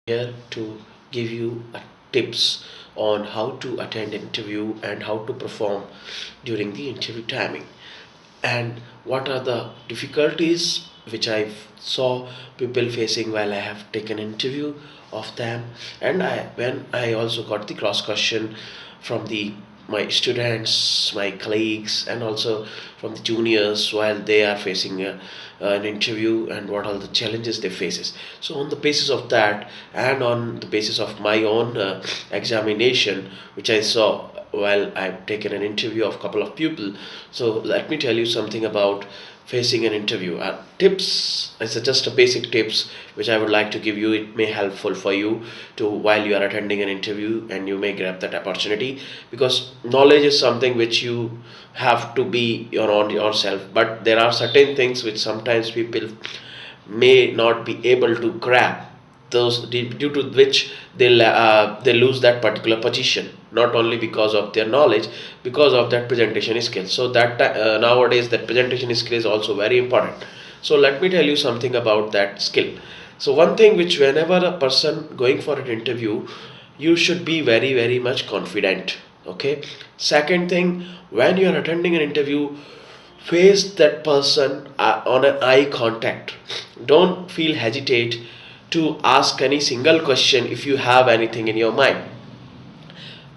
here to give you tips on how to attend interview and how to perform during the interview timing, and what are the difficulties which I saw people facing while I have taken interview of them. And I also got the cross question from the my students, my colleagues, and also from the juniors while they are facing an interview, and what are the challenges they faces. So on the basis of that, and on the basis of my own examination which I saw while I've taken an interview of a couple of people, so let me tell you something about facing an interview. Tips is just a basic tips which I would like to give you. It may helpful for you to while you are attending an interview, and you may grab that opportunity, because knowledge is something which you have to be your own yourself. But there are certain things which sometimes people may not be able to grab, those due to which they lose that particular position, not only because of their knowledge, because of that presentation skill. So that nowadays that presentation skill is also very important. So let me tell you something about that skill. So one thing which, whenever a person going for an interview, you should be very much confident. Okay. Second thing, when you are attending an interview, face that person on an eye contact. Don't feel hesitate to ask any single question if you have anything in your mind.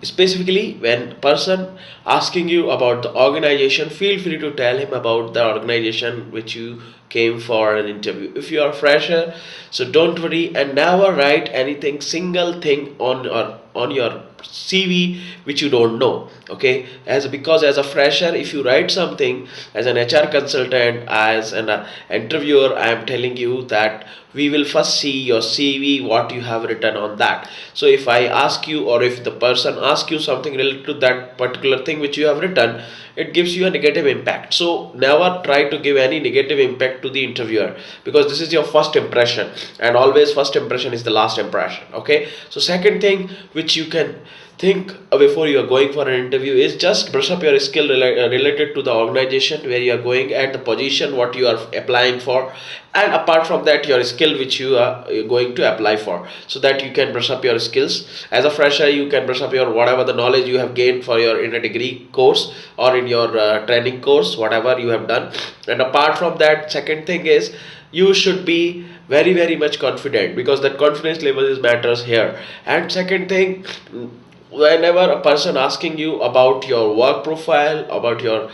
Specifically, when person asking you about the organization, feel free to tell him about the organization which you came for an interview. If you are fresher, so don't worry, and never write anything single thing on your CV which you don't know. Okay, because as a fresher, if you write something, as an HR consultant, as an interviewer, I am telling you that we will first see your CV, what you have written on that. So if I ask you, or if the person asks you something related to that particular thing which you have written, it gives you a negative impact. So never try to give any negative impact to the interviewer, because this is your first impression, and always first impression is the last impression. Okay. So second thing which you can think before you are going for an interview is just brush up your skill related to the organization where you are going, and the position what you are applying for, and apart from that your skill which you are going to apply for, so that you can brush up your skills. As a fresher, you can brush up your whatever the knowledge you have gained for your in a degree course, or in your training course, whatever you have done. And apart from that, second thing is, you should be very much confident, because that confidence level is matters here. And second thing, whenever a person asking you about your work profile, about your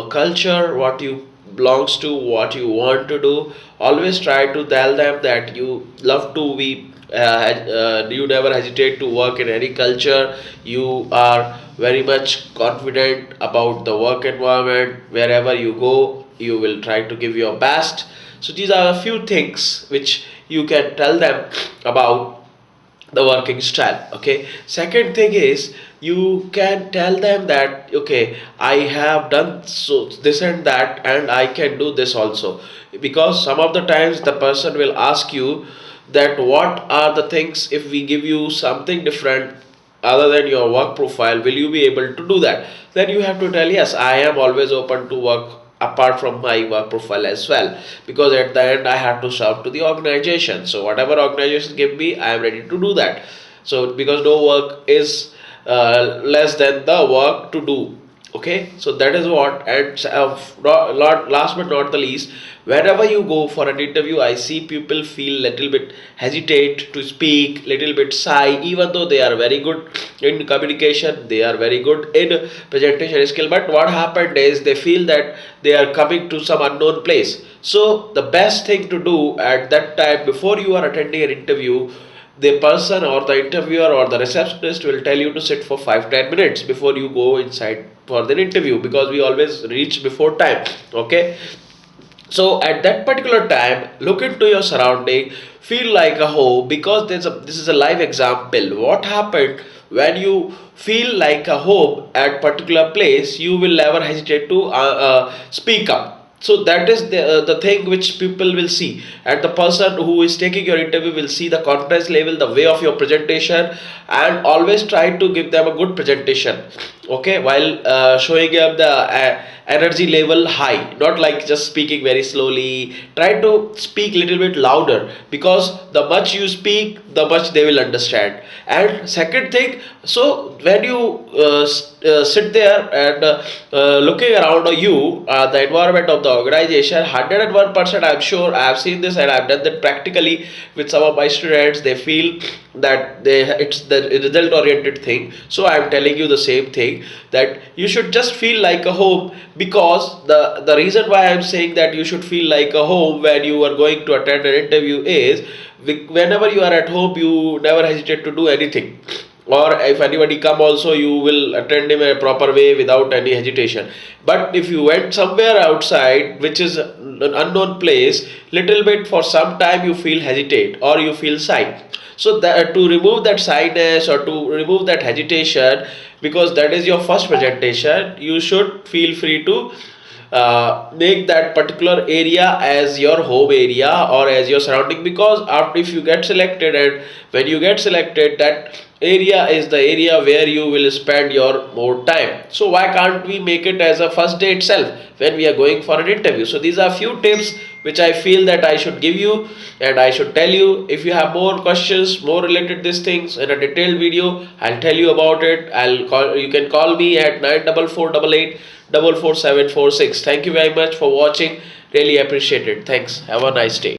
culture, what you belongs to, what you want to do, always try to tell them that you love to be you never hesitate to work in any culture. You are very much confident about the work environment. Wherever you go, you will try to give your best. So these are a few things which you can tell them about the working style. Okay. Second thing is, you can tell them that, okay, I have done so this and that, and I can do this also. Because some of the times the person will ask you that what are the things, if we give you something different other than your work profile, will you be able to do that? Then you have to tell, yes, I am always open to work apart from my work profile as well, because at the end I have to serve to the organization. So whatever organization give me, I am ready to do that. So because no work is less than the work to do. Okay. So that is what. And last but not the least, wherever you go for an interview, I see people feel little bit hesitate to speak, little bit shy, even though they are very good in communication, they are very good in presentation skill. But what happened is, they feel that they are coming to some unknown place. So the best thing to do at that time, before you are attending an interview, the person or the interviewer or the receptionist will tell you to sit for 5-10 minutes before you go inside for the interview, because we always reach before time. Okay. So at that particular time, look into your surrounding, feel like a home, because this is a live example. What happened when you feel like a home at particular place, you will never hesitate to speak up. So that is the thing which people will see, and the person who is taking your interview will see the confidence level, the way of your presentation, and always try to give them a good presentation. okay, while showing up the energy level high, not like just speaking very slowly. Try to speak little bit louder, because the much you speak, the much they will understand. And second thing, so when you sit there and looking around you, the environment of the organization, 101% I'm sure I have seen this and I've done that practically with some of my students. They feel that it's the result oriented thing, so I'm telling you the same thing, that you should just feel like a home. Because the reason why I'm saying that you should feel like a home when you are going to attend an interview is, whenever you are at home, you never hesitate to do anything, or if anybody come also, you will attend him in a proper way without any hesitation. But if you went somewhere outside which is an unknown place, little bit for some time you feel hesitate or you feel shy. So that, to remove that shyness or to remove that hesitation, because that is your first presentation, you should feel free to make that particular area as your home area or as your surrounding. Because after, if you get selected, and when you get selected, that area is the area where you will spend your more time. So why can't we make it as a first day itself when we are going for an interview? So these are few tips which I feel that I should give you and I should tell you. If you have more questions, more related these things in a detailed video, I'll tell you about it. I'll call, you can call me at 94488 44746. Thank you very much for watching. Really appreciate it. Thanks. Have a nice day.